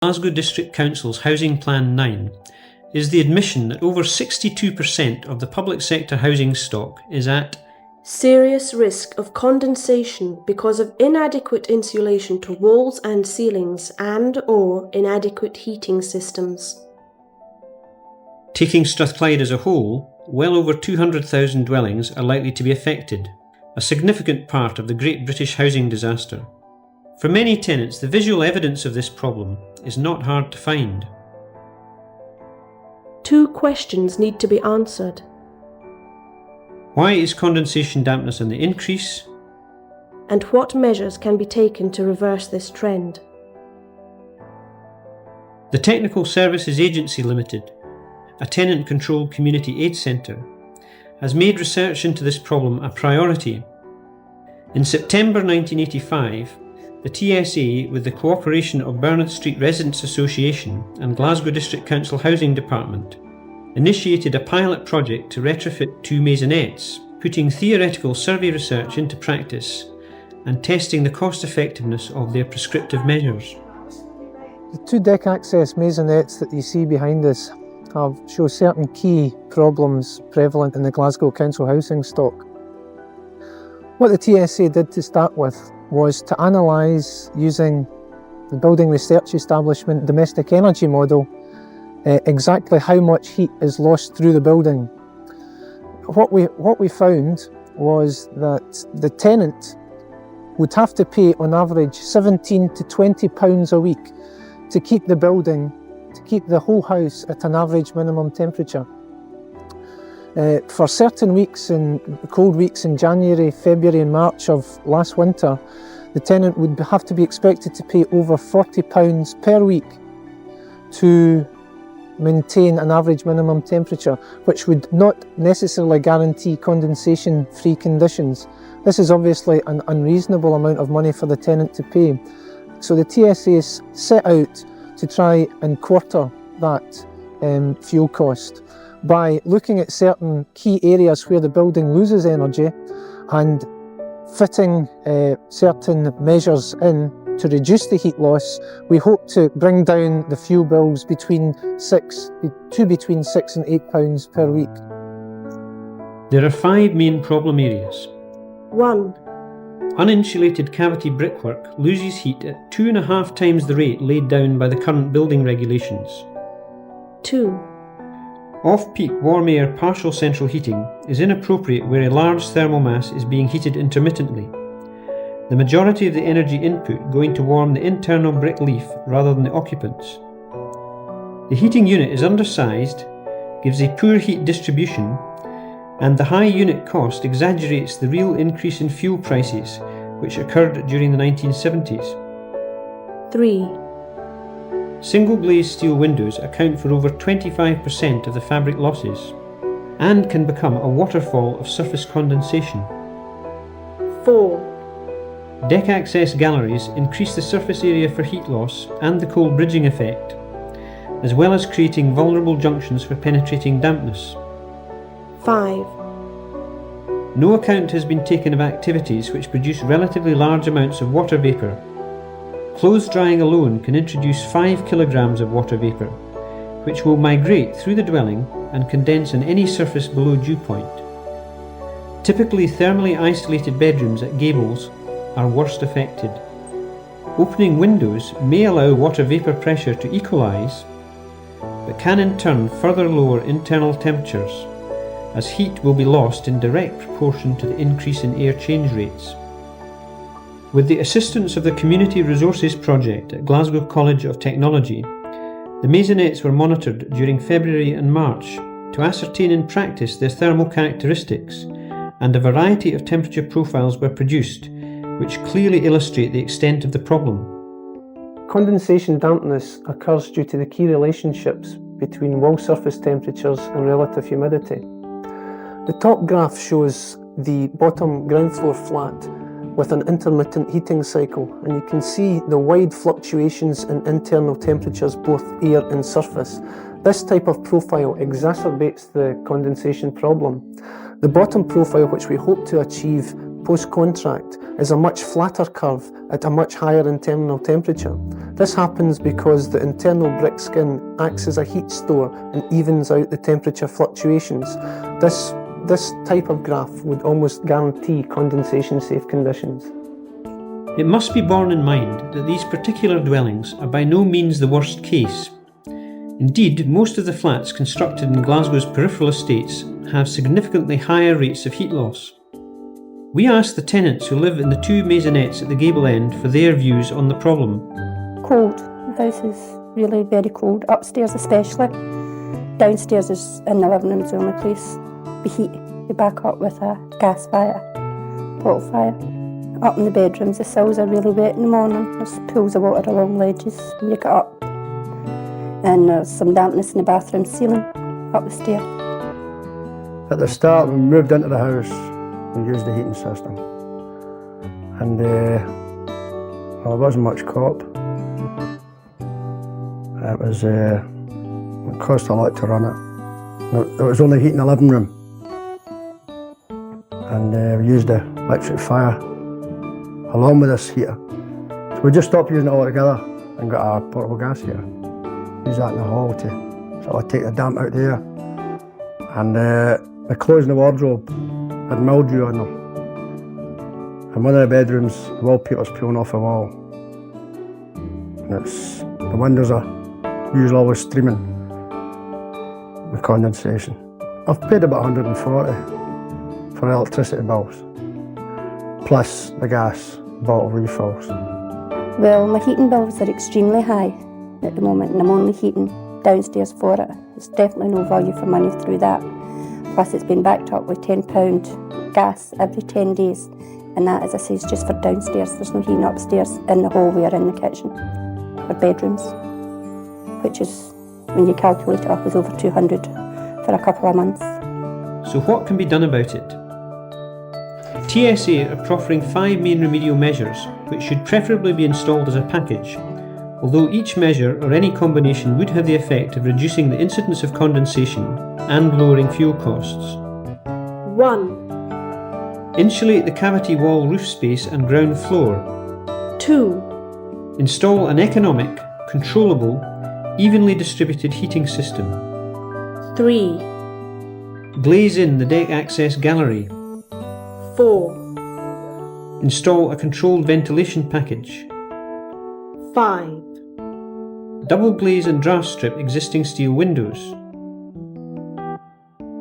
Glasgow District Council's Housing Plan 9 is the admission that over 62% of the public sector housing stock is at serious risk of condensation because of inadequate insulation to walls and ceilings and/or inadequate heating systems. Taking Strathclyde as a whole, well over 200,000 dwellings are likely to be affected, a significant part of the Great British housing disaster. For many tenants, the visual evidence of this problem is not hard to find. Two questions need to be answered. Why is condensation dampness on the increase? And what measures can be taken to reverse this trend? The Technical Services Agency Limited, a tenant-controlled community aid centre, has made research into this problem a priority. In September 1985, the TSA, with the cooperation of Bernard Street Residents Association and Glasgow District Council Housing Department, initiated a pilot project to retrofit 2 maisonettes, putting theoretical survey research into practice and testing the cost-effectiveness of their prescriptive measures. The 2 deck access maisonettes that you see behind us show certain key problems prevalent in the Glasgow Council housing stock. What the TSA did to start with was to analyse, using the Building Research Establishment domestic energy model, exactly how much heat is lost through the building. What we found was that the tenant would have to pay on average £17 to £20 a week to keep the building, to keep the whole house at an average minimum temperature. For certain weeks, cold weeks in January, February and March of last winter, the tenant would have to be expected to pay over £40 per week to maintain an average minimum temperature, which would not necessarily guarantee condensation-free conditions. This is obviously an unreasonable amount of money for the tenant to pay. So the TSA set out to try and quarter that fuel cost by looking at certain key areas where the building loses energy and fitting certain measures in to reduce the heat loss. We hope to bring down the fuel bills between £6 and £8 per week. There are 5 main problem areas. 1. Uninsulated cavity brickwork loses heat at 2.5 times the rate laid down by the current building regulations. 2. Off-peak warm air partial central heating is inappropriate where a large thermal mass is being heated intermittently. The majority of the energy input going to warm the internal brick leaf rather than the occupants. The heating unit is undersized, gives a poor heat distribution, and the high unit cost exaggerates the real increase in fuel prices which occurred during the 1970s. 3. Single glazed steel windows account for over 25% of the fabric losses and can become a waterfall of surface condensation. 4. Deck access galleries increase the surface area for heat loss and the cold bridging effect, as well as creating vulnerable junctions for penetrating dampness. 5. No account has been taken of activities which produce relatively large amounts of water vapour. Clothes drying alone can introduce 5 kilograms of water vapour, which will migrate through the dwelling and condense on any surface below dew point. Typically thermally isolated bedrooms at gables are worst affected. Opening windows may allow water vapour pressure to equalise, but can in turn further lower internal temperatures, as heat will be lost in direct proportion to the increase in air change rates. With the assistance of the Community Resources Project at Glasgow College of Technology, the maisonettes were monitored during February and March to ascertain in practice their thermal characteristics, and a variety of temperature profiles were produced, which clearly illustrate the extent of the problem. Condensation dampness occurs due to the key relationships between wall surface temperatures and relative humidity. The top graph shows the bottom ground floor flat with an intermittent heating cycle, and you can see the wide fluctuations in internal temperatures, both air and surface. This type of profile exacerbates the condensation problem. The bottom profile, which we hope to achieve post-contract is a much flatter curve at a much higher internal temperature. This happens because the internal brick skin acts as a heat store and evens out the temperature fluctuations. This type of graph would almost guarantee condensation-safe conditions. It must be borne in mind that these particular dwellings are by no means the worst case. Indeed, most of the flats constructed in Glasgow's peripheral estates have significantly higher rates of heat loss. We asked the tenants who live in the two maisonettes at the gable end for their views on the problem. Cold. The house is really very cold, upstairs especially. Downstairs is in the living room is the only place we heat. We back up with a gas fire, bottle fire. Up in the bedrooms, the sills are really wet in the morning. There's pools of water along ledges when you get up. And there's some dampness in the bathroom ceiling, up the stair. At the start, when we moved into the house, we used the heating system. And well, there wasn't much cop. It cost a lot to run it. It was only heating the living room. And we used the electric fire along with this heater. So we just stopped using it altogether and got a portable gas heater. Use that in the hall to sort of take the damp out there. And the clothes in the wardrobe had mildew on them. In one of the bedrooms, the wallpaper's peeling off the wall. And the windows are usually always streaming with condensation. I've paid about 140 for electricity bills, plus the gas bottle refills. Well, my heating bills are extremely high at the moment, and I'm only heating downstairs for it. There's definitely no value for money through that. Plus it's been backed up with £10 gas every 10 days, and that, as I say, is just for downstairs. There's no heating upstairs in the hallway or in the kitchen or bedrooms, which is, when you calculate it up, is over 200 for a couple of months. So what can be done about it? TSA are proffering 5 main remedial measures, which should preferably be installed as a package, although each measure or any combination would have the effect of reducing the incidence of condensation and lowering fuel costs. 1. Insulate the cavity wall roof space and ground floor. 2. Install an economic, controllable, evenly distributed heating system. 3. Glaze in the deck access gallery. 4. Install a controlled ventilation package. 5. Double glaze and draft strip existing steel windows.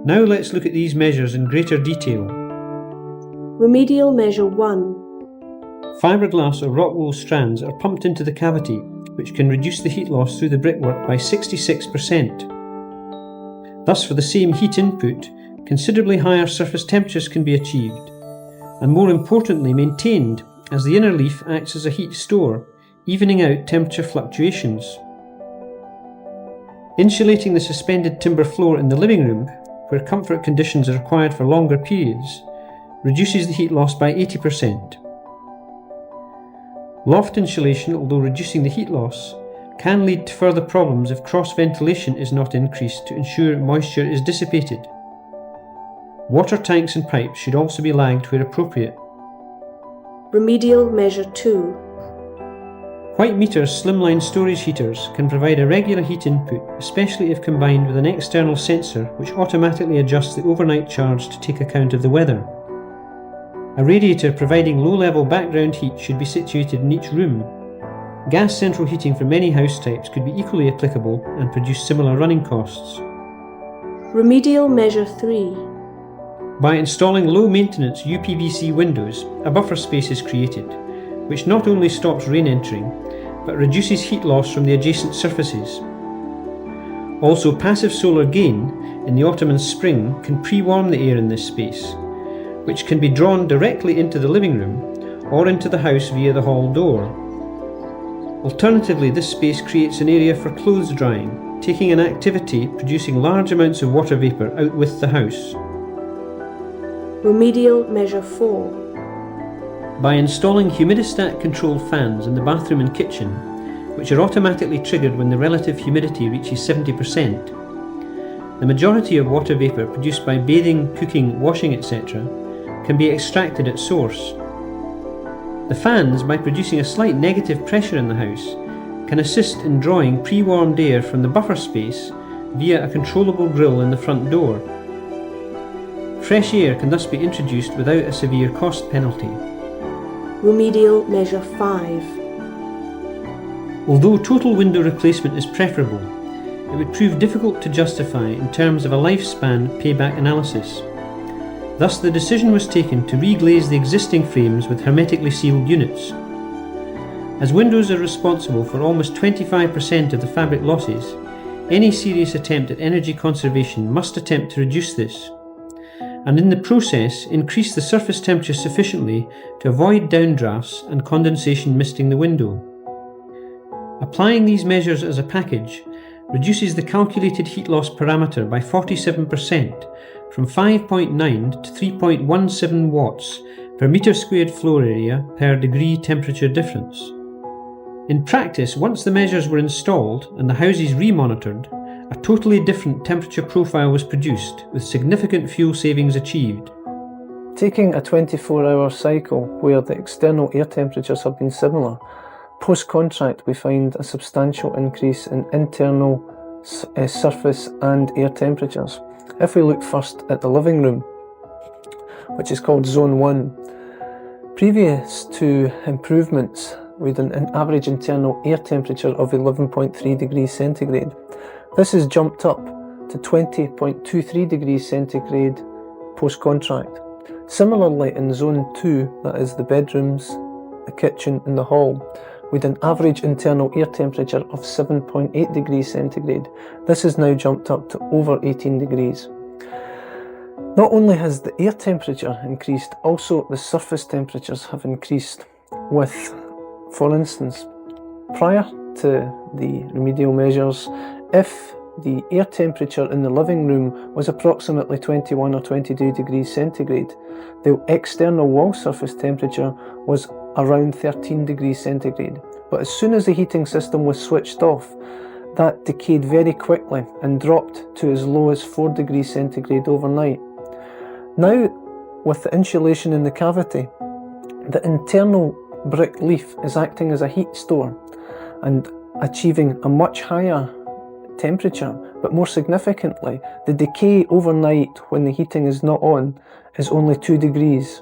Now let's look at these measures in greater detail. Remedial measure 1. Fiberglass or rock wool strands are pumped into the cavity, which can reduce the heat loss through the brickwork by 66%. Thus, for the same heat input, considerably higher surface temperatures can be achieved, and more importantly maintained, as the inner leaf acts as a heat store, evening out temperature fluctuations. Insulating the suspended timber floor in the living room, where comfort conditions are required for longer periods, reduces the heat loss by 80%. Loft insulation, although reducing the heat loss, can lead to further problems if cross-ventilation is not increased to ensure moisture is dissipated. Water tanks and pipes should also be lagged where appropriate. Remedial measure 2. White meters slimline storage heaters can provide a regular heat input, especially if combined with an external sensor which automatically adjusts the overnight charge to take account of the weather. A radiator providing low-level background heat should be situated in each room. Gas central heating for many house types could be equally applicable and produce similar running costs. Remedial measure 3. By installing low-maintenance UPVC windows, a buffer space is created, which not only stops rain entering, but reduces heat loss from the adjacent surfaces. Also, passive solar gain in the autumn and spring can pre-warm the air in this space, which can be drawn directly into the living room or into the house via the hall door. Alternatively, this space creates an area for clothes drying, taking an activity producing large amounts of water vapour out with the house. Remedial measure 4. By installing humidistat controlled fans in the bathroom and kitchen, which are automatically triggered when the relative humidity reaches 70%, the majority of water vapour produced by bathing, cooking, washing, etc. can be extracted at source. The fans, by producing a slight negative pressure in the house, can assist in drawing pre-warmed air from the buffer space via a controllable grille in the front door. Fresh air can thus be introduced without a severe cost penalty. Remedial measure 5. Although total window replacement is preferable, it would prove difficult to justify in terms of a lifespan payback analysis. Thus, the decision was taken to reglaze the existing frames with hermetically sealed units. As windows are responsible for almost 25% of the fabric losses, any serious attempt at energy conservation must attempt to reduce this, and in the process increase the surface temperature sufficiently to avoid downdrafts and condensation misting the window. Applying these measures as a package reduces the calculated heat loss parameter by 47%, from 5.9 to 3.17 watts per metre squared floor area per degree temperature difference. In practice, once the measures were installed and the houses remonitored, a totally different temperature profile was produced, with significant fuel savings achieved. Taking a 24-hour cycle where the external air temperatures have been similar, post-contract we find a substantial increase in internal surface and air temperatures. If we look first at the living room, which is called Zone 1, previous to improvements with an average internal air temperature of 11.3 degrees centigrade, this has jumped up to 20.23 degrees centigrade post-contract. Similarly in Zone 2, that is the bedrooms, the kitchen and the hall, with an average internal air temperature of 7.8 degrees centigrade. This has now jumped up to over 18 degrees. Not only has the air temperature increased, also the surface temperatures have increased with, for instance, prior to the remedial measures, if the air temperature in the living room was approximately 21 or 22 degrees centigrade, the external wall surface temperature was around 13 degrees centigrade. But as soon as the heating system was switched off, that decayed very quickly and dropped to as low as 4 degrees centigrade overnight. Now, with the insulation in the cavity, the internal brick leaf is acting as a heat store and achieving a much higher temperature, but more significantly, the decay overnight when the heating is not on is only 2 degrees.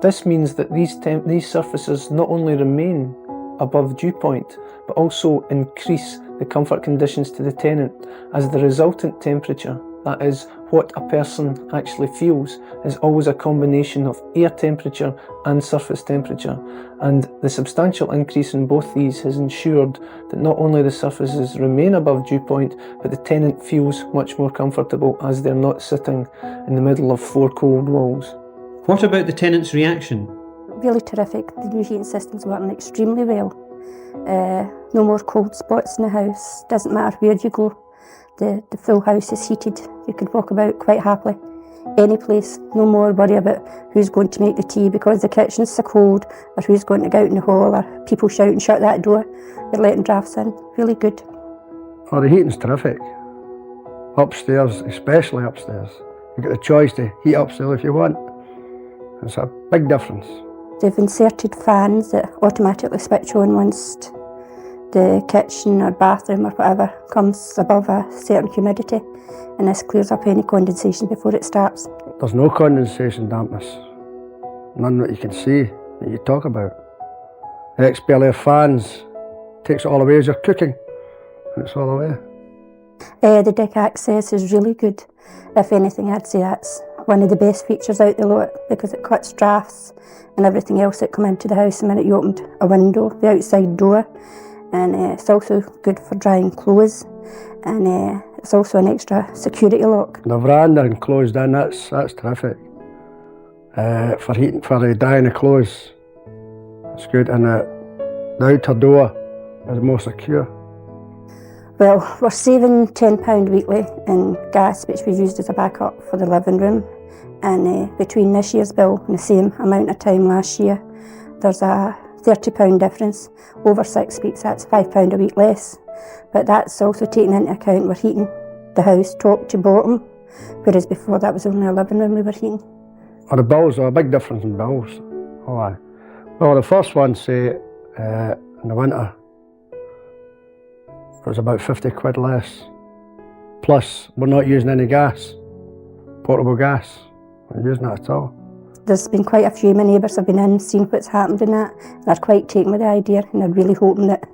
This means that these surfaces not only remain above dew point, but also increase the comfort conditions to the tenant, as the resultant temperature, that is, what a person actually feels, is always a combination of air temperature and surface temperature, and the substantial increase in both these has ensured that not only the surfaces remain above dew point, but the tenant feels much more comfortable as they're not sitting in the middle of 4 cold walls. What about the tenant's reaction? Really terrific. The new heating system's working extremely well. No more cold spots in the house. Doesn't matter where you go. The full house is heated. You could walk about quite happily. Any place. No more worry about who's going to make the tea because the kitchen's so cold, or who's going to go out in the hall, or people shouting, shut that door. You're letting drafts in. Really good. Oh, the heating's terrific. Upstairs, especially upstairs. You get the choice to heat upstairs if you want. It's a big difference. They've inserted fans that automatically switch on once the kitchen or bathroom or whatever comes above a certain humidity, and this clears up any condensation before it starts. There's no condensation dampness. None that you can see, that you talk about. The X-Bel Air fans takes it all away as you're cooking, and it's all away. The deck access is really good. If anything, I'd say that's one of the best features out the lot, because it cuts drafts and everything else that come into the house the minute you opened a window, the outside door. And it's also good for drying clothes, and it's also an extra security lock. The veranda enclosed in, that's terrific. For heating, for drying the clothes, it's good, and the outer door is more secure. Well, we're saving £10 weekly in gas, which we've used as a backup for the living room. And between this year's bill and the same amount of time last year, there's a £30 difference. Over 6 weeks, that's £5 a week less. But that's also taking into account we're heating the house top to bottom, whereas before that was only a living room we were heating. Or the bills are a big difference in bills. Oh, aye. Well, the first one, say, in the winter, it was about 50 quid less. Plus, we're not using any gas, portable gas. We're not using it at all. There's been quite a few. My neighbours have been in, seen what's happened in that, and they're quite taken with the idea, and they're really hoping that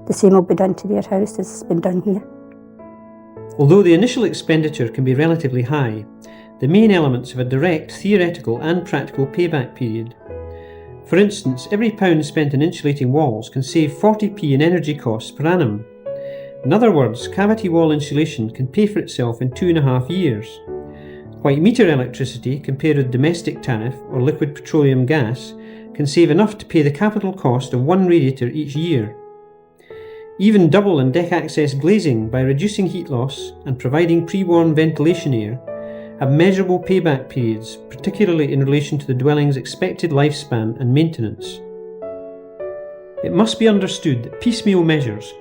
the same will be done to their house as has been done here. Although the initial expenditure can be relatively high, the main elements have a direct theoretical and practical payback period. For instance, every pound spent in insulating walls can save 40p in energy costs per annum. In other words, cavity wall insulation can pay for itself in 2.5 years. White meter electricity, compared with domestic tariff or liquid petroleum gas, can save enough to pay the capital cost of one radiator each year. Even double and deck access glazing, by reducing heat loss and providing pre-warm ventilation air, have measurable payback periods, particularly in relation to the dwelling's expected lifespan and maintenance. It must be understood that piecemeal measures,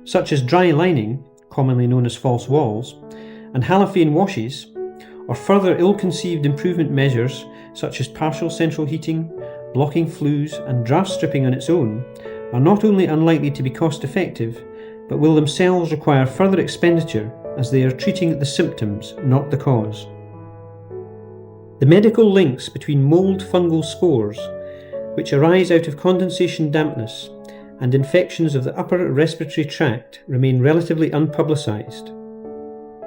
such as dry lining, commonly known as false walls, and halophane washes, or further ill-conceived improvement measures such as partial central heating, blocking flues and draft stripping on its own, are not only unlikely to be cost-effective, but will themselves require further expenditure as they are treating the symptoms, not the cause. The medical links between mould fungal spores, which arise out of condensation dampness, and infections of the upper respiratory tract remain relatively unpublicised.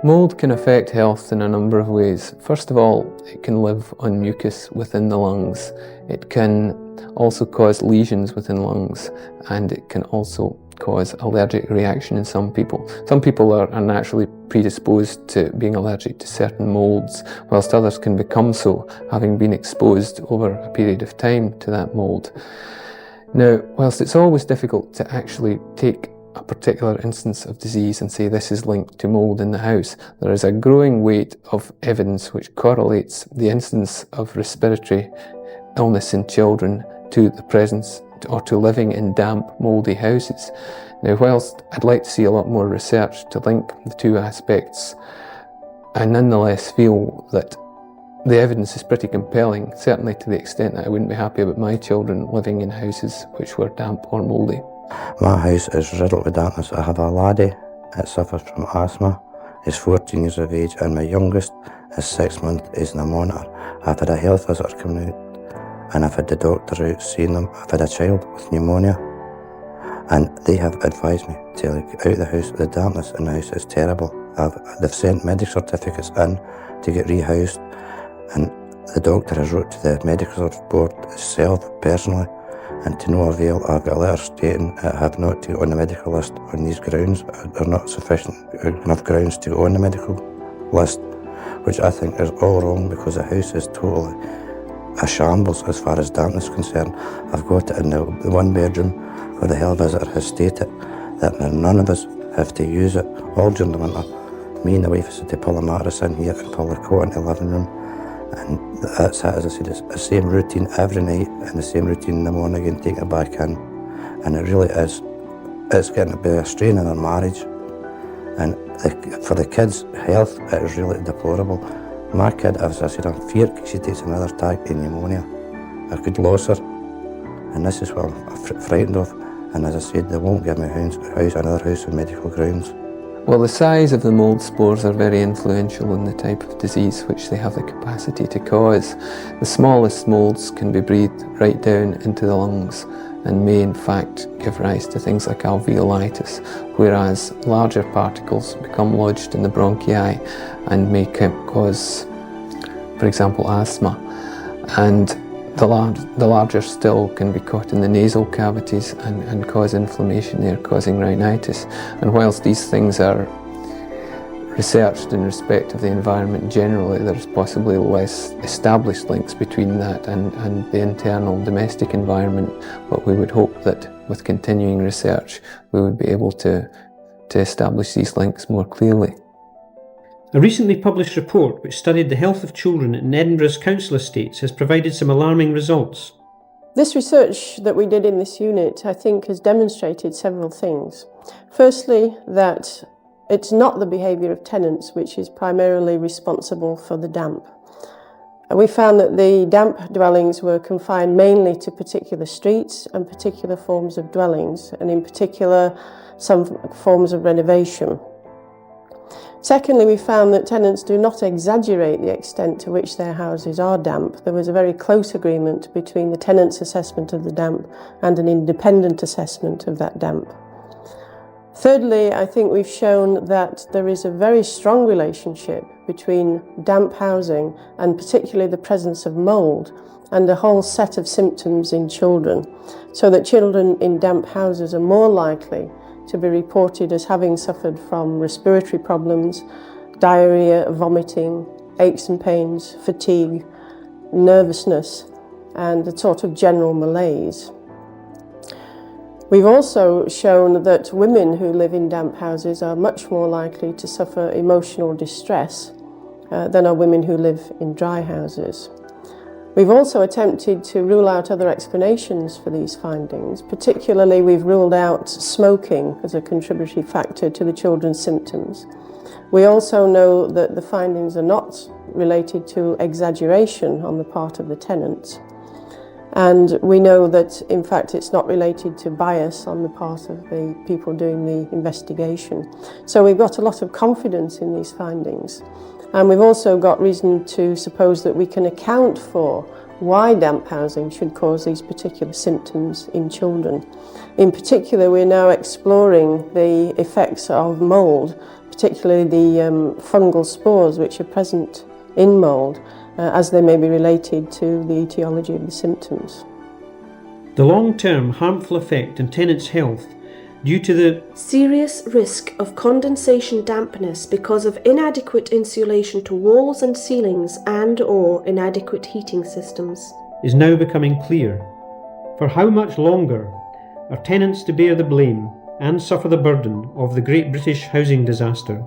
Mould can affect health in a number of ways. First of all, it can live on mucus within the lungs. It can also cause lesions within lungs, and it can also cause allergic reaction in some people. Some people are naturally predisposed to being allergic to certain moulds, whilst others can become so, having been exposed over a period of time to that mould. Now, whilst it's always difficult to actually take a particular instance of disease and say this is linked to mould in the house, there is a growing weight of evidence which correlates the incidence of respiratory illness in children to the presence or to living in damp, mouldy houses. Now, whilst I'd like to see a lot more research to link the two aspects, I nonetheless feel that the evidence is pretty compelling, certainly to the extent that I wouldn't be happy about my children living in houses which were damp or mouldy. My house is riddled with dampness. I have a laddie that suffers from asthma. He's 14 years of age, and my youngest is 6 months. He's in a monitor. I've had a health visitor coming out, and I've had the doctor out seeing them. I've had a child with pneumonia, and they have advised me to get out of the house. The dampness in the house is terrible. They've sent medical certificates in to get rehoused, and the doctor has wrote to the medical board itself personally, and to no avail. I've got a letter stating I have not to go on the medical list on these grounds. There are not sufficient enough grounds to go on the medical list, which I think is all wrong, because the house is totally a shambles as far as dampness is concerned. I've got it in the one bedroom where the health visitor has stated that none of us have to use it all during the winter. Me and the wife had to pull a mattress in here and pull the cot into the living room. And that's it, as I said, it's the same routine every night and the same routine in the morning and taking it back in. And it really is, it's getting to be a strain in our marriage. And for the kids' health, it is really deplorable. My kid, as I said, I'm feared she takes another attack in pneumonia. I could lose her. And this is what I'm frightened of. And as I said, they won't give me another house on medical grounds. Well, the size of the mould spores are very influential in the type of disease which they have the capacity to cause. The smallest moulds can be breathed right down into the lungs and may in fact give rise to things like alveolitis, whereas larger particles become lodged in the bronchi and may cause, for example, asthma. And the larger still can be caught in the nasal cavities and cause inflammation there, causing rhinitis. And whilst these things are researched in respect of the environment generally, there's possibly less established links between that and the internal domestic environment, but we would hope that with continuing research we would be able to establish these links more clearly. A recently published report which studied the health of children in Edinburgh's council estates has provided some alarming results. This research that we did in this unit, I think, has demonstrated several things. Firstly, that it's not the behaviour of tenants which is primarily responsible for the damp. We found that the damp dwellings were confined mainly to particular streets and particular forms of dwellings, and in particular some forms of renovation. Secondly, we found that tenants do not exaggerate the extent to which their houses are damp. There was a very close agreement between the tenant's assessment of the damp and an independent assessment of that damp. Thirdly, I think we've shown that there is a very strong relationship between damp housing and particularly the presence of mould and a whole set of symptoms in children, so that children in damp houses are more likely to be reported as having suffered from respiratory problems, diarrhoea, vomiting, aches and pains, fatigue, nervousness, and a sort of general malaise. We've also shown that women who live in damp houses are much more likely to suffer emotional distress than are women who live in dry houses. We've also attempted to rule out other explanations for these findings. Particularly, we've ruled out smoking as a contributory factor to the children's symptoms. We also know that the findings are not related to exaggeration on the part of the tenants. And we know that, in fact, it's not related to bias on the part of the people doing the investigation. So we've got a lot of confidence in these findings. And we've also got reason to suppose that we can account for why damp housing should cause these particular symptoms in children. In particular, we're now exploring the effects of mould, particularly the fungal spores which are present in mould, as they may be related to the etiology of the symptoms. The long-term harmful effect on tenants' health due to the serious risk of condensation dampness because of inadequate insulation to walls and ceilings and/or inadequate heating systems is now becoming clear. For how much longer are tenants to bear the blame and suffer the burden of the Great British housing disaster?